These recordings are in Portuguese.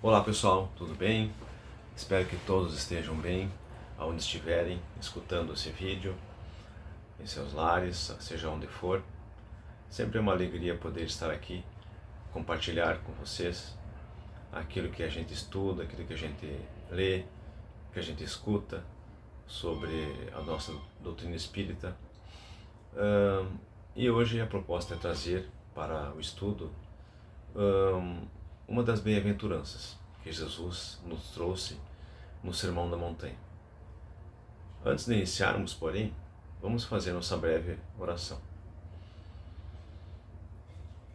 Olá pessoal, tudo bem? Espero que todos estejam bem, aonde estiverem, escutando esse vídeo, em seus lares, seja onde for. Sempre é uma alegria poder estar aqui, compartilhar com vocês aquilo que a gente estuda, aquilo que a gente lê, que a gente escuta sobre a nossa doutrina espírita. E hoje a proposta é trazer para o estudo uma das bem-aventuranças que Jesus nos trouxe no Sermão da Montanha. Antes de iniciarmos, porém, vamos fazer nossa breve oração.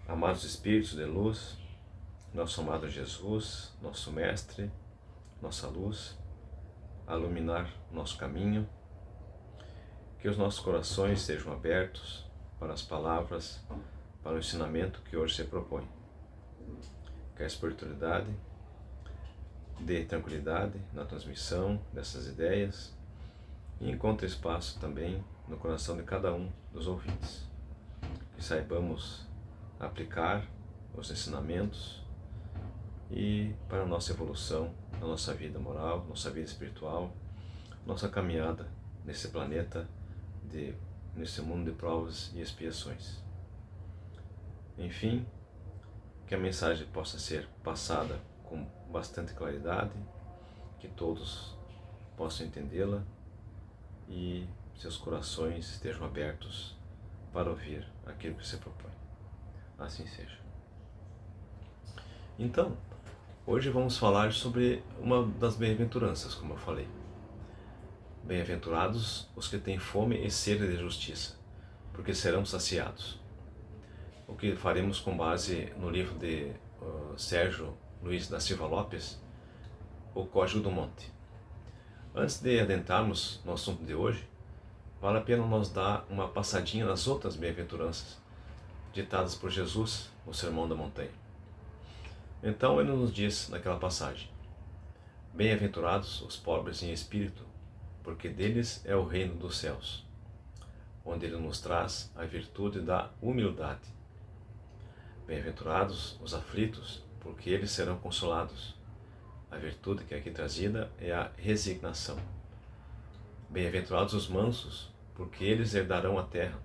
Amados Espíritos de luz, nosso amado Jesus, nosso Mestre, nossa luz, a iluminar nosso caminho, que os nossos corações sejam abertos para as palavras, para o ensinamento que hoje se propõe. Que a espiritualidade dê tranquilidade na transmissão dessas ideias e encontre espaço também no coração de cada um dos ouvintes. Que saibamos aplicar os ensinamentos e para a nossa evolução, na nossa vida moral, nossa vida espiritual, nossa caminhada nesse planeta, nesse mundo de provas e expiações. Enfim, que a mensagem possa ser passada com bastante claridade, que todos possam entendê-la e seus corações estejam abertos para ouvir aquilo que se propõe. Assim seja. Então, hoje vamos falar sobre uma das bem-aventuranças, como eu falei. Bem-aventurados os que têm fome e sede de justiça, porque serão saciados. O que faremos com base no livro de Sérgio Luiz da Silva Lopes, O Código do Monte. Antes de adentrarmos no assunto de hoje, vale a pena nós dar uma passadinha nas outras bem-aventuranças ditadas por Jesus no Sermão da Montanha. Então ele nos diz naquela passagem: bem-aventurados os pobres em espírito, porque deles é o reino dos céus, onde ele nos traz a virtude da humildade. Bem-aventurados os aflitos, porque eles serão consolados. A virtude que é aqui trazida é a resignação. Bem-aventurados os mansos, porque eles herdarão a terra.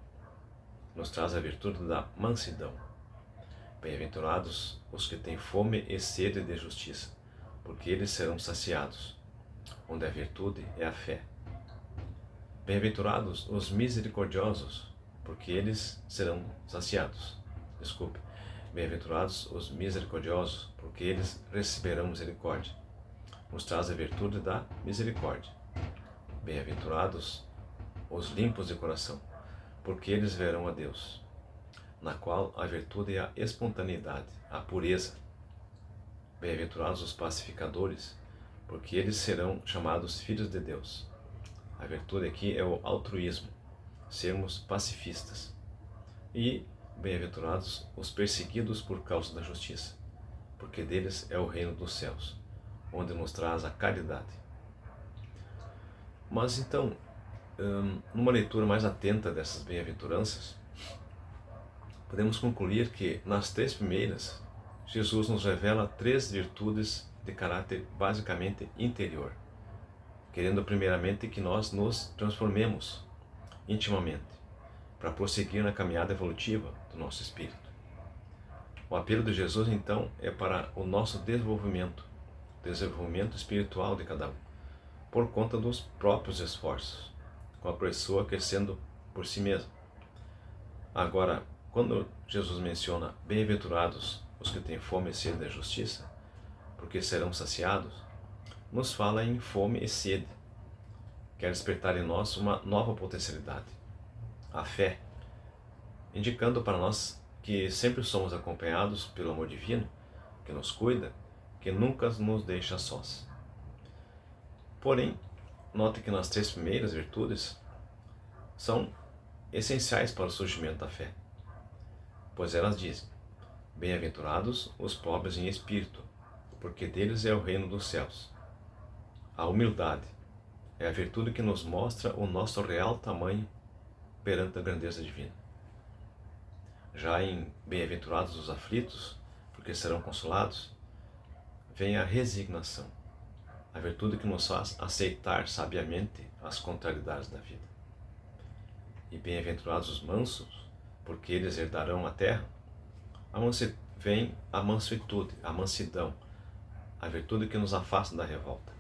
Nos traz a virtude da mansidão. Bem-aventurados os que têm fome e sede de justiça, porque eles serão saciados, onde a virtude é a fé. Bem-aventurados os misericordiosos, porque eles serão saciados. Bem-aventurados os misericordiosos, porque eles receberão misericórdia. Nos traz a virtude da misericórdia. Bem-aventurados os limpos de coração, porque eles verão a Deus, na qual a virtude é a espontaneidade, a pureza. Bem-aventurados os pacificadores, porque eles serão chamados filhos de Deus. A virtude aqui é o altruísmo, sermos pacifistas. E bem-aventurados os perseguidos por causa da justiça, porque deles é o reino dos céus, onde nos traz a caridade. Mas então, numa leitura mais atenta dessas bem-aventuranças, podemos concluir que nas três primeiras, Jesus nos revela três virtudes de caráter basicamente interior, querendo primeiramente que nós nos transformemos intimamente, para prosseguir na caminhada evolutiva do nosso espírito. O apelo de Jesus, então, é para o nosso desenvolvimento espiritual de cada um, por conta dos próprios esforços, com a pessoa crescendo por si mesma. Agora, quando Jesus menciona bem-aventurados os que têm fome e sede da justiça, porque serão saciados, nos fala em fome e sede. Quer despertar em nós uma nova potencialidade, a fé, indicando para nós que sempre somos acompanhados pelo amor divino, que nos cuida, que nunca nos deixa sós. Porém, note que nas três primeiras virtudes são essenciais para o surgimento da fé, pois elas dizem: bem-aventurados os pobres em espírito, porque deles é o reino dos céus. A humildade é a virtude que nos mostra o nosso real tamanho perante a grandeza divina. Já em bem-aventurados os aflitos, porque serão consolados, vem a resignação, a virtude que nos faz aceitar sabiamente as contrariedades da vida. E bem-aventurados os mansos, porque eles herdarão a terra. Vem a mansuetude, a mansidão, a virtude que nos afasta da revolta.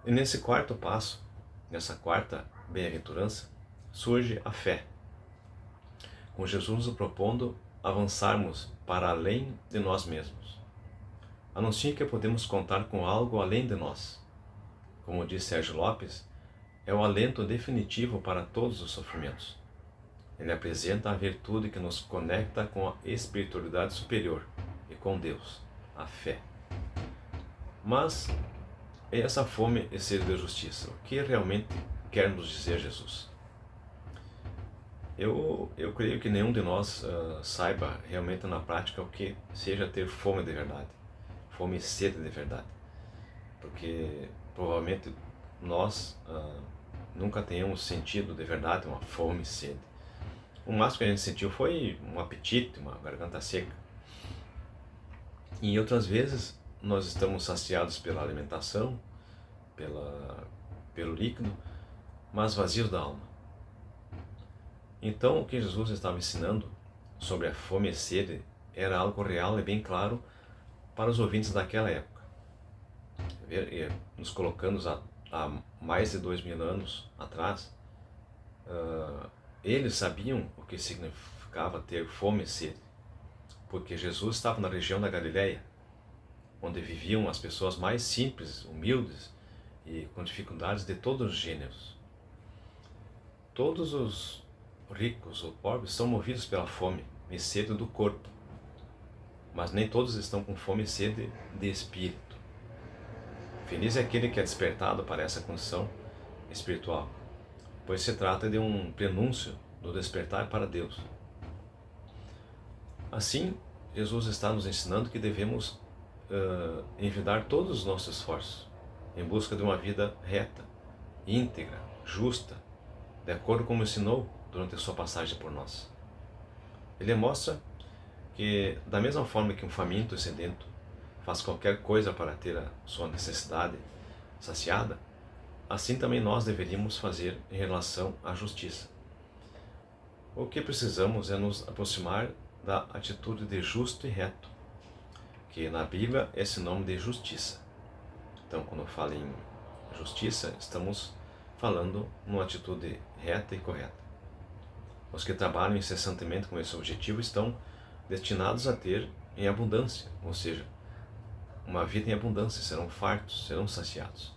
E nesse quarto passo, nessa quarta bem-aventurança, surge a fé, com Jesus nos propondo avançarmos para além de nós mesmos. Anuncia que podemos contar com algo além de nós. Como diz Sérgio Lopes, é o alento definitivo para todos os sofrimentos. Ele apresenta a virtude que nos conecta com a espiritualidade superior e com Deus, a fé. Mas essa fome e sede de justiça, o que realmente quer nos dizer Jesus? Eu creio que nenhum de nós saiba realmente na prática o que seja ter fome de verdade, fome e sede de verdade, porque provavelmente nós nunca tenhamos sentido de verdade uma fome e sede. O máximo que a gente sentiu foi um apetite, uma garganta seca. E outras vezes nós estamos saciados pela alimentação, pelo líquido, mas vazios da alma. Então o que Jesus estava ensinando sobre a fome e sede era algo real e bem claro para os ouvintes daquela época. Nos colocando há mais de 2000 anos atrás, eles sabiam o que significava ter fome e sede, porque Jesus estava na região da Galileia, onde viviam as pessoas mais simples, humildes e com dificuldades de todos os gêneros. Todos os ricos ou pobres são movidos pela fome e sede do corpo, mas nem todos estão com fome e sede de espírito. Feliz é aquele que é despertado para essa condição espiritual, pois se trata de um prenúncio do despertar para Deus. Assim, Jesus está nos ensinando que devemos envidar todos os nossos esforços em busca de uma vida reta, íntegra, justa, de acordo com como ensinou durante a sua passagem por nós. Ele mostra que, da mesma forma que um faminto e sedento faz qualquer coisa para ter a sua necessidade saciada, assim também nós deveríamos fazer em relação à justiça. O que precisamos é nos aproximar da atitude de justo e reto, que na Bíblia é sinônimo de justiça. Então, quando falo em justiça, estamos falando numa atitude reta e correta. Os que trabalham incessantemente com esse objetivo estão destinados a ter em abundância, ou seja, uma vida em abundância, serão fartos, serão saciados.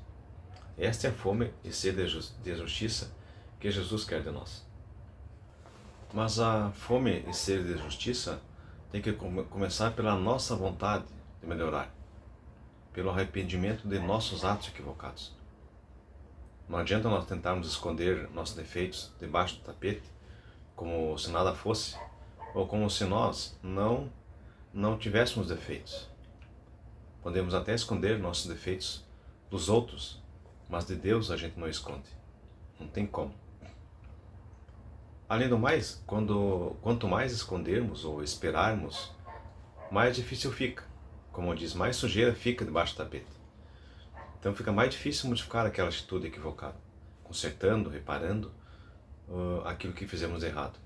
Esta é a fome e sede de justiça que Jesus quer de nós. Mas a fome e sede de justiça tem que começar pela nossa vontade de melhorar, pelo arrependimento de nossos atos equivocados. Não adianta nós tentarmos esconder nossos defeitos debaixo do tapete, como se nada fosse, ou como se nós não tivéssemos defeitos. Podemos até esconder nossos defeitos dos outros, mas de Deus a gente não esconde. Não tem como. Além do mais, quanto mais escondermos ou esperarmos, mais difícil fica. Como diz, mais sujeira fica debaixo do tapete. Então fica mais difícil modificar aquela atitude equivocada, consertando, reparando aquilo que fizemos errado.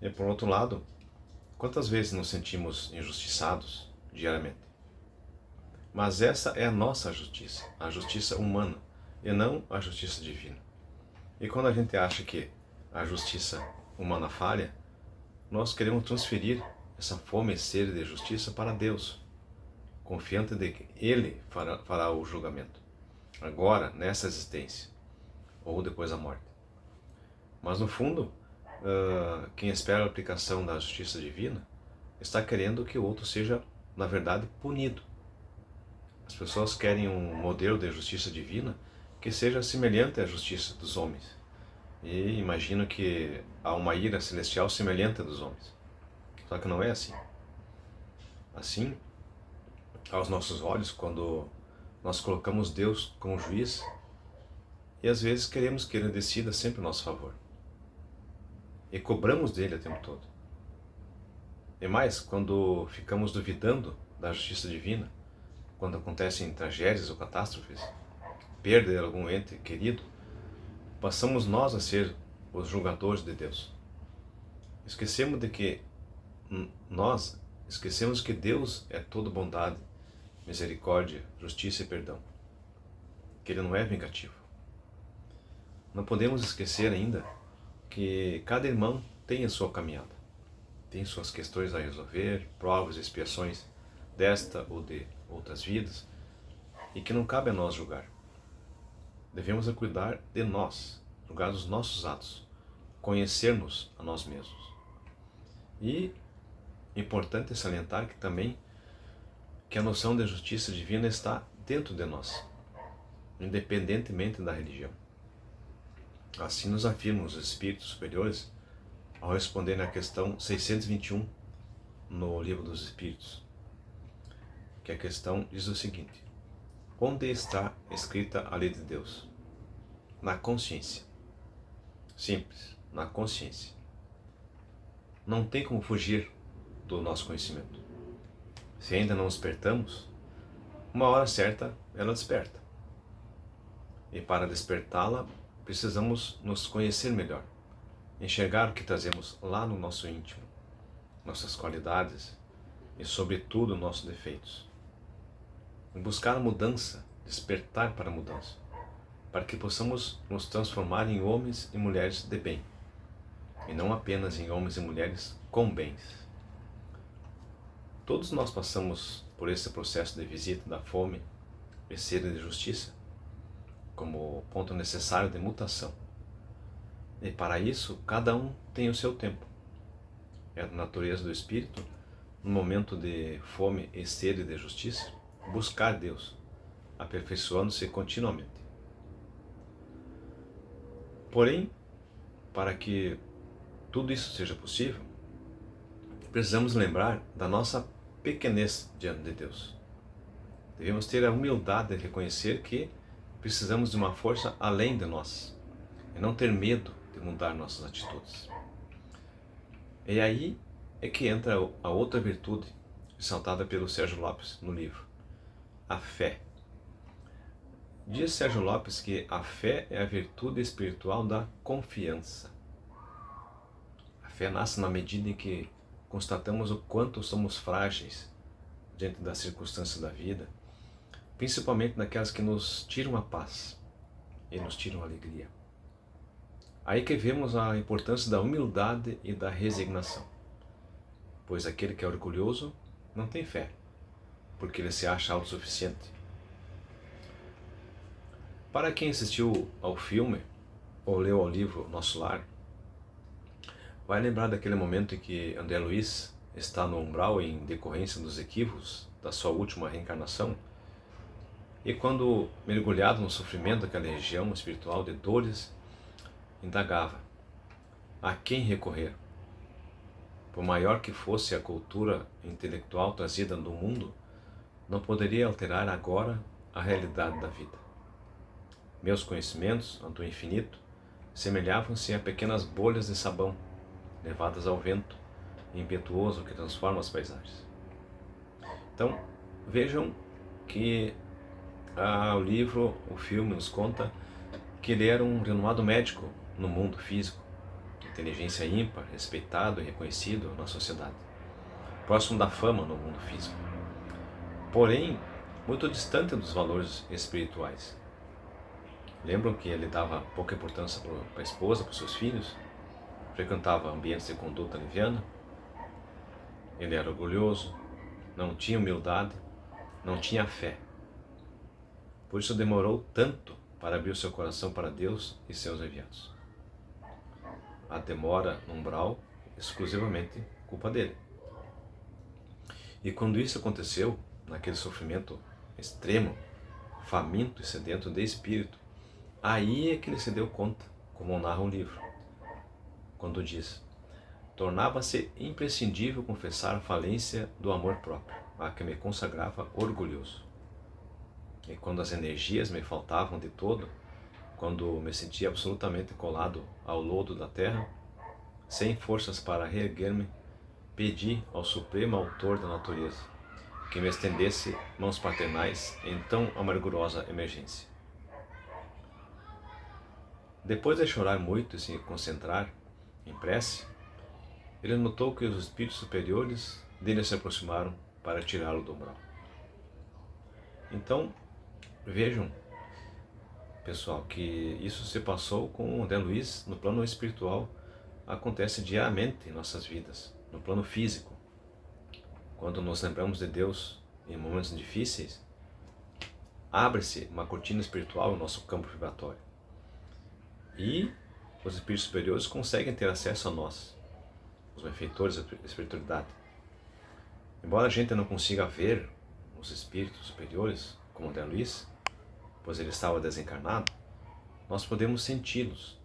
E por outro lado, quantas vezes nos sentimos injustiçados diariamente? Mas essa é a nossa justiça, a justiça humana, e não a justiça divina. E quando a gente acha que a justiça humana falha, nós queremos transferir essa fome e sede de justiça para Deus, confiante de que Ele fará o julgamento, agora, nessa existência, ou depois da morte. Mas no fundo, quem espera a aplicação da justiça divina está querendo que o outro seja, na verdade, punido. As pessoas querem um modelo de justiça divina que seja semelhante à justiça dos homens. E imagino que há uma ira celestial semelhante à dos homens. Só que não é assim. Assim, aos nossos olhos, quando nós colocamos Deus como juiz, e às vezes queremos que Ele decida sempre a nosso favor. e cobramos dele o tempo todo. E mais, quando ficamos duvidando da justiça divina, quando acontecem tragédias ou catástrofes, perda de algum ente querido, passamos nós a ser os julgadores de Deus. Esquecemos de que nós esquecemos que Deus é toda bondade, misericórdia, justiça e perdão, que Ele não é vingativo. Não podemos esquecer ainda que cada irmão tem a sua caminhada, tem suas questões a resolver, provas e expiações desta ou de outras vidas, e que não cabe a nós julgar. Devemos cuidar de nós, julgar os nossos atos, conhecermos a nós mesmos. E importante salientar que também que a noção de justiça divina está dentro de nós, independentemente da religião. Assim nos afirmam os espíritos superiores ao responder na questão 621 no Livro dos Espíritos, que a questão diz o seguinte: onde está escrita a lei de Deus? Na consciência. Simples, na consciência. Não tem como fugir do nosso conhecimento. Se ainda não despertamos, uma hora certa ela desperta. E para despertá-la, precisamos nos conhecer melhor, enxergar o que trazemos lá no nosso íntimo, nossas qualidades e, sobretudo, nossos defeitos. E buscar a mudança, despertar para a mudança, para que possamos nos transformar em homens e mulheres de bem, e não apenas em homens e mulheres com bens. Todos nós passamos por esse processo de visita da fome e sede de justiça, como ponto necessário de mutação. E para isso, cada um tem o seu tempo. É da natureza do espírito, no momento de fome e sede de justiça, buscar Deus, aperfeiçoando-se continuamente. Porém, para que tudo isso seja possível, precisamos lembrar da nossa pequenez diante de Deus. Devemos ter a humildade de reconhecer que precisamos de uma força além de nós e não ter medo de mudar nossas atitudes. E aí é que entra a outra virtude ressaltada pelo Sérgio Lopes no livro, a fé. Diz Sérgio Lopes que a fé é a virtude espiritual da confiança. A fé nasce na medida em que constatamos o quanto somos frágeis diante das circunstâncias da vida, principalmente naquelas que nos tiram a paz e nos tiram a alegria. Aí que vemos a importância da humildade e da resignação, pois aquele que é orgulhoso não tem fé, porque ele se acha autossuficiente. Para quem assistiu ao filme ou leu o livro Nosso Lar, vai lembrar daquele momento em que André Luiz está no umbral em decorrência dos equívocos da sua última reencarnação, e quando mergulhado no sofrimento daquela região espiritual de dores, indagava: a quem recorrer? Por maior que fosse a cultura intelectual trazida do mundo, não poderia alterar agora a realidade da vida. Meus conhecimentos, ante o infinito, semelhavam-se a pequenas bolhas de sabão, levadas ao vento impetuoso que transforma as paisagens. Então, vejam que o livro, o filme nos conta que ele era um renomado médico no mundo físico, inteligência ímpar, respeitado e reconhecido na sociedade, próximo da fama no mundo físico, porém muito distante dos valores espirituais. Lembram que ele dava pouca importância para a esposa, para os seus filhos, frequentava ambientes de conduta leviana, ele era orgulhoso, não tinha humildade, não tinha fé. Por isso demorou tanto para abrir o seu coração para Deus e seus enviados. A demora no umbral, exclusivamente culpa dele. E quando isso aconteceu, naquele sofrimento extremo, faminto e sedento de espírito, aí é que ele se deu conta, como narra o livro, quando diz: tornava-se imprescindível confessar a falência do amor próprio, a que me consagrava orgulhoso. E quando as energias me faltavam de todo, quando me sentia absolutamente colado ao lodo da terra, sem forças para reerguer-me, pedi ao Supremo Autor da natureza que me estendesse mãos paternais em tão amargurosa emergência. Depois de chorar muito e se concentrar em prece, ele notou que os espíritos superiores dele se aproximaram para tirá-lo do umbral. Então, vejam, pessoal, que isso se passou com o André Luiz no plano espiritual, acontece diariamente em nossas vidas, no plano físico. Quando nos lembramos de Deus em momentos difíceis, abre-se uma cortina espiritual no nosso campo vibratório. E os espíritos superiores conseguem ter acesso a nós, os benfeitores da espiritualidade. Embora a gente não consiga ver os espíritos superiores, como André Luiz, pois ele estava desencarnado, nós podemos senti-los,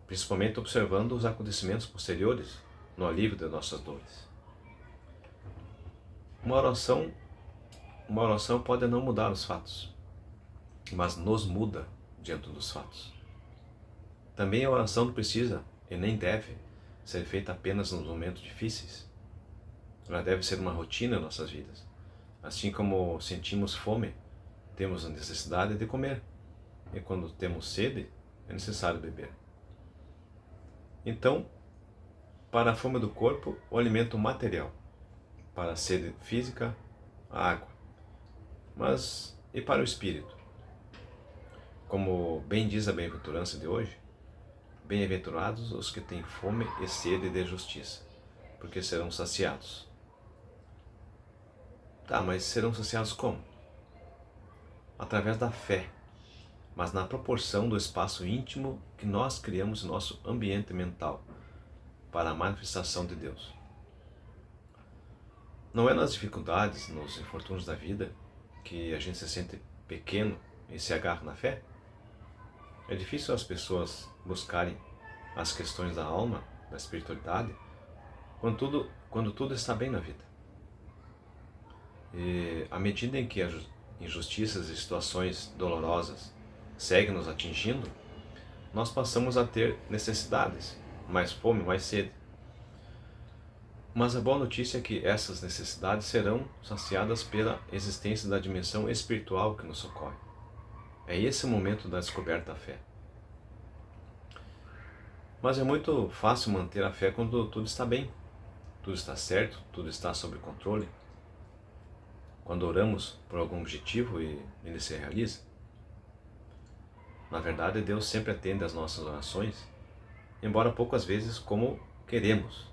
principalmente observando os acontecimentos posteriores no alívio das nossas dores. Uma oração pode não mudar os fatos, mas nos muda diante dos fatos. Também a oração não precisa e nem deve ser feita apenas nos momentos difíceis. Ela deve ser uma rotina em nossas vidas. Assim como sentimos fome, temos a necessidade de comer. E quando temos sede, é necessário beber. Então, para a fome do corpo, o alimento material. Para a sede física, a água. Mas e para o espírito? Como bem diz a bem-aventurança de hoje, bem-aventurados os que têm fome e sede de justiça, porque serão saciados. Tá, mas serão saciados como? Através da fé, mas na proporção do espaço íntimo que nós criamos no nosso ambiente mental para a manifestação de Deus. Não é nas dificuldades, nos infortúnios da vida, que a gente se sente pequeno e se agarra na fé? É difícil as pessoas buscarem as questões da alma, da espiritualidade, quando tudo está bem na vida. E à medida em que as injustiças e situações dolorosas seguem nos atingindo, nós passamos a ter necessidades, mais fome, mais sede. Mas a boa notícia é que essas necessidades serão saciadas pela existência da dimensão espiritual que nos socorre. É esse o momento da descoberta da fé. Mas é muito fácil manter a fé quando tudo está bem, tudo está certo, tudo está sob controle. Quando oramos por algum objetivo e ele se realiza. Na verdade, Deus sempre atende às nossas orações, embora poucas vezes como queremos,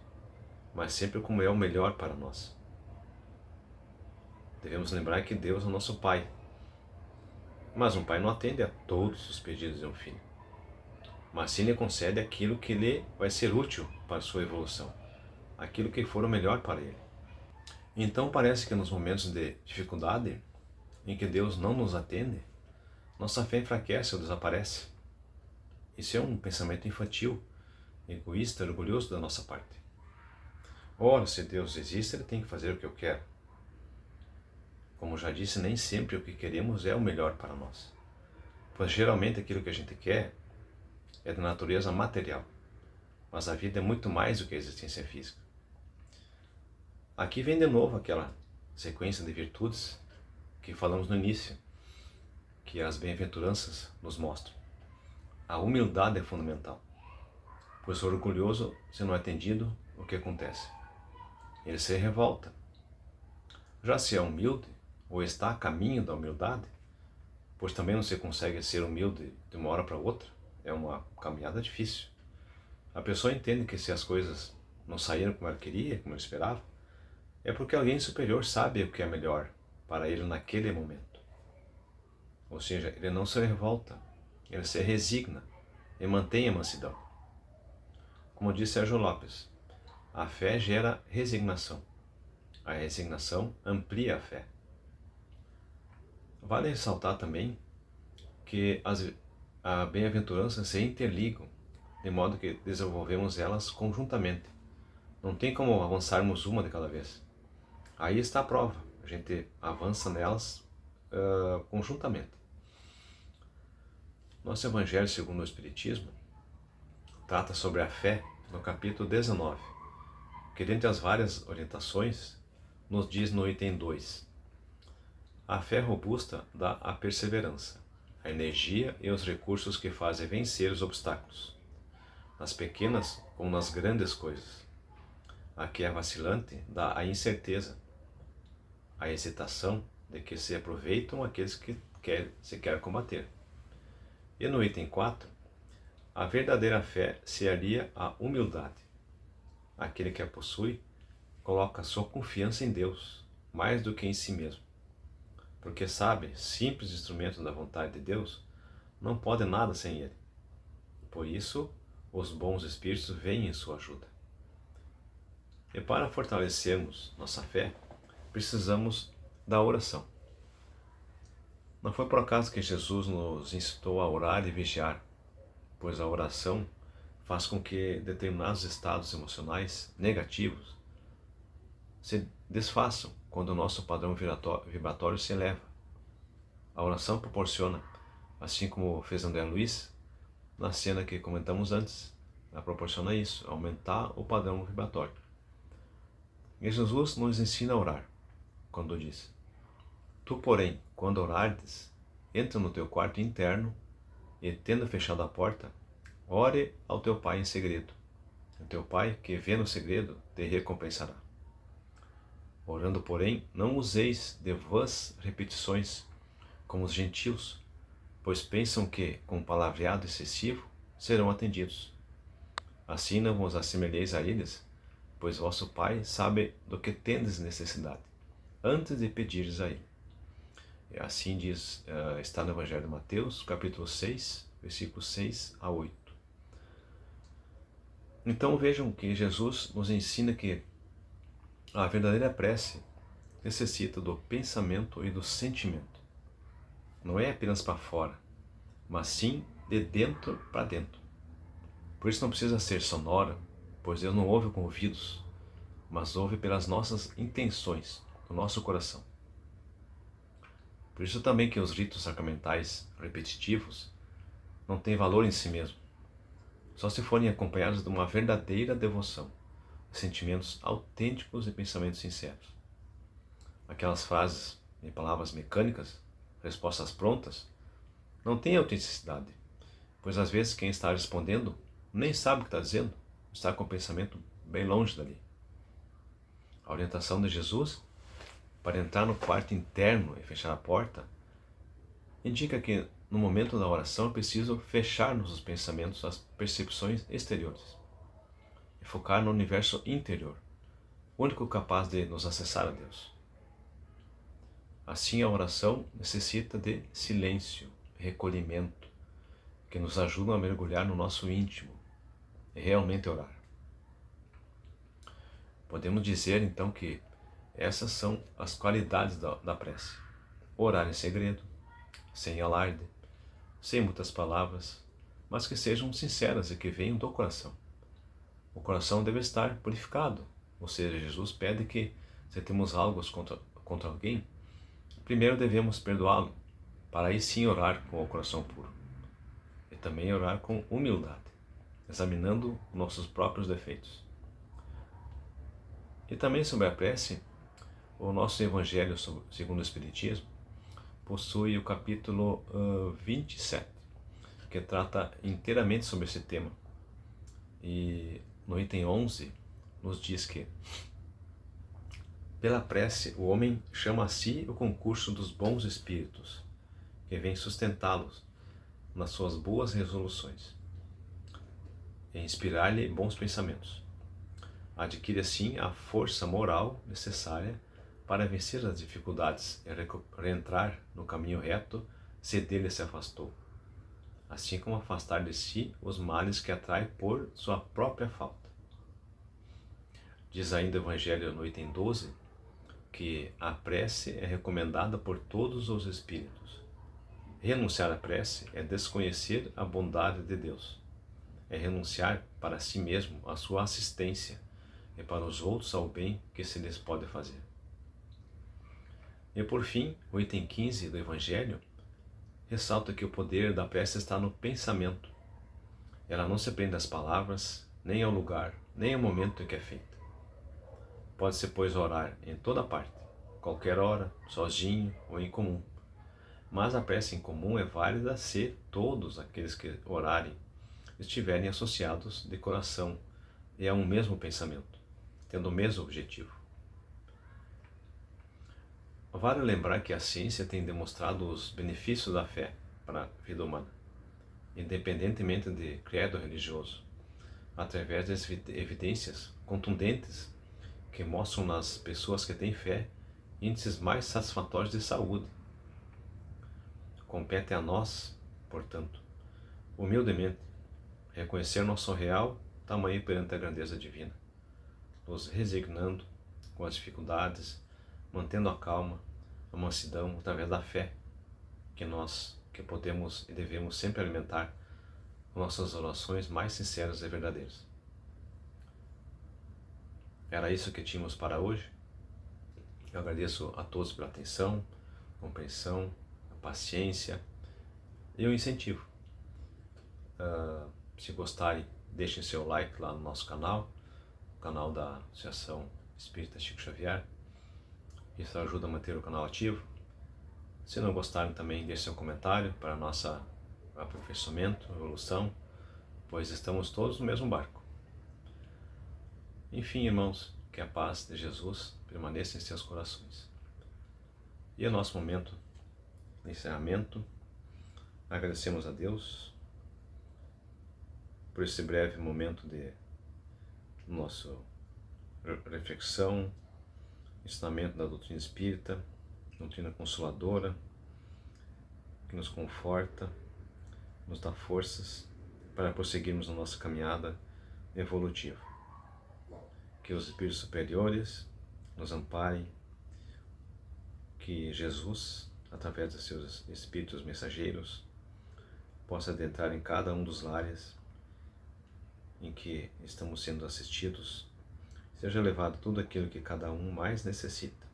mas sempre como é o melhor para nós. Devemos lembrar que Deus é o nosso Pai, mas um pai não atende a todos os pedidos de um filho, mas sim lhe concede aquilo que lhe vai ser útil para a sua evolução, aquilo que for o melhor para ele. Então parece que nos momentos de dificuldade, em que Deus não nos atende, nossa fé enfraquece ou desaparece. Isso é um pensamento infantil, egoísta, orgulhoso da nossa parte. Ora, se Deus existe, Ele tem que fazer o que eu quero. Como já disse, nem sempre o que queremos é o melhor para nós, pois geralmente aquilo que a gente quer é de natureza material, mas a vida é muito mais do que a existência física. Aqui vem de novo aquela sequência de virtudes que falamos no início, que as bem-aventuranças nos mostram. A humildade é fundamental, pois o orgulhoso, se não é atendido, o que acontece? Ele se revolta. Já se é humilde, ou está a caminho da humildade, pois também não se consegue ser humilde de uma hora para outra, é uma caminhada difícil. A pessoa entende que se as coisas não saíram como ela queria, como ela esperava, é porque alguém superior sabe o que é melhor para ele naquele momento. Ou seja, ele não se revolta, ele se resigna e mantém a mansidão. Como disse Sérgio Lopes, a fé gera resignação. A resignação amplia a fé. Vale ressaltar também que a bem-aventurança se interligam, de modo que desenvolvemos elas conjuntamente. Não tem como avançarmos uma de cada vez. Aí está a prova, a gente avança nelas conjuntamente. Nosso Evangelho segundo o Espiritismo trata sobre a fé no capítulo 19, que dentre as várias orientações, nos diz no item 2: a fé robusta dá a perseverança, a energia e os recursos que fazem vencer os obstáculos, nas pequenas como nas grandes coisas. A que é vacilante dá a incerteza, a hesitação de que se aproveitam aqueles que se quer combater. E no item 4, a verdadeira fé se alia à humildade. Aquele que a possui coloca sua confiança em Deus, mais do que em si mesmo, porque sabe, simples instrumento da vontade de Deus, não pode nada sem Ele. Por isso, os bons espíritos vêm em sua ajuda. E para fortalecermos nossa fé, precisamos da oração. Não foi por acaso que Jesus nos incitou a orar e vigiar, pois a oração faz com que determinados estados emocionais negativos se desfaçam quando o nosso padrão vibratório se eleva. A oração proporciona, assim como fez André Luiz, na cena que comentamos antes, ela proporciona isso, aumentar o padrão vibratório. E Jesus nos ensina a orar, quando diz: tu, porém, quando orardes, entra no teu quarto interno e, tendo fechado a porta, ore ao teu Pai em segredo. O teu Pai, que vê no segredo, te recompensará. Orando, porém, não useis de vãs repetições, como os gentios, pois pensam que, com palavreado excessivo, serão atendidos. Assim não vos assemelheis a eles, pois vosso Pai sabe do que tendes necessidade, antes de pedires a Ele. E assim diz, está no Evangelho de Mateus, capítulo 6, versículos 6 a 8. Então vejam que Jesus nos ensina que a verdadeira prece necessita do pensamento e do sentimento. Não é apenas para fora, mas sim de dentro para dentro. Por isso não precisa ser sonora, pois Deus não ouve com ouvidos, mas ouve pelas nossas intenções, no nosso coração. Por isso também que os ritos sacramentais repetitivos não têm valor em si mesmo, só se forem acompanhados de uma verdadeira devoção, sentimentos autênticos e pensamentos sinceros. Aquelas frases e palavras mecânicas, respostas prontas, não têm autenticidade, pois às vezes quem está respondendo nem sabe o que está dizendo, está com o pensamento bem longe dali. A orientação de Jesus para entrar no quarto interno e fechar a porta indica que no momento da oração é preciso fechar-nos os pensamentos às percepções exteriores e focar no universo interior, o único capaz de nos acessar a Deus. Assim, a oração necessita de silêncio, recolhimento, que nos ajudam a mergulhar no nosso íntimo e realmente orar. Podemos dizer então que essas são as qualidades da prece: orar em segredo, sem alarde, sem muitas palavras, mas que sejam sinceras e que venham do coração. O coração deve estar purificado, ou seja, Jesus pede que, se temos algo contra alguém, primeiro devemos perdoá-lo, para aí sim orar com o coração puro. E também orar com humildade, examinando nossos próprios defeitos. E também sobre a prece, o nosso Evangelho segundo o Espiritismo possui o capítulo 27, que trata inteiramente sobre esse tema. E no item 11 nos diz que pela prece o homem chama a si o concurso dos bons espíritos, que vem sustentá-los nas suas boas resoluções e inspirar-lhe bons pensamentos. Adquire assim a força moral necessária para vencer as dificuldades e reentrar no caminho reto se dele se afastou, assim como afastar de si os males que atrai por sua própria falta. Diz ainda o Evangelho no item 12 que a prece é recomendada por todos os espíritos. Renunciar à prece é desconhecer a bondade de Deus, é renunciar para si mesmo à sua assistência e para os outros ao bem que se lhes pode fazer. E por fim, o item 15 do Evangelho ressalta que o poder da prece está no pensamento. Ela não se prende às palavras, nem ao lugar, nem ao momento em que é feita. Pode-se, pois, orar em toda parte, qualquer hora, sozinho ou em comum. Mas a prece em comum é válida se todos aqueles que orarem estiverem associados de coração e a um mesmo pensamento, tendo o mesmo objetivo. Vale lembrar que a ciência tem demonstrado os benefícios da fé para a vida humana, independentemente de credo religioso, através das evidências contundentes que mostram nas pessoas que têm fé índices mais satisfatórios de saúde. Compete a nós, portanto, humildemente, reconhecer nosso real tamanho perante a grandeza divina, nos resignando com as dificuldades, mantendo a calma, a mansidão através da fé que podemos e devemos sempre alimentar com nossas orações mais sinceras e verdadeiras. Era isso que tínhamos para hoje. Eu agradeço a todos pela atenção, compreensão, a paciência e o incentivo. Se gostarem, deixem seu like lá no nosso canal, o canal da Associação Espírita Chico Xavier. Isso ajuda a manter o canal ativo. Se não gostarem também, deixem seu comentário para nosso aperfeiçoamento, evolução, pois estamos todos no mesmo barco. Enfim, irmãos, que a paz de Jesus permaneça em seus corações. E o nosso momento de encerramento, agradecemos a Deus por esse breve momento de nossa reflexão, ensinamento da doutrina espírita, doutrina consoladora, que nos conforta, nos dá forças para prosseguirmos na nossa caminhada evolutiva. Que os espíritos superiores nos amparem, que Jesus, através de seus espíritos mensageiros, possa adentrar em cada um dos lares em que estamos sendo assistidos, seja levado tudo aquilo que cada um mais necessita,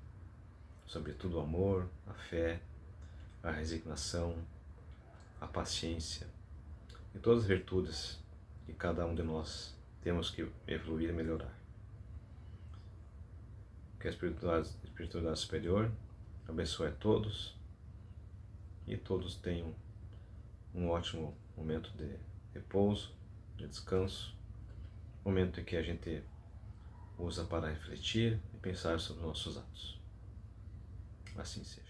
sobretudo o amor, a fé, a resignação, a paciência e todas as virtudes que cada um de nós temos que evoluir e melhorar. Que a espiritualidade superior abençoe a todos e todos tenham um ótimo momento de repouso, de descanso, momento em que a gente usa para refletir e pensar sobre nossos atos. Assim seja.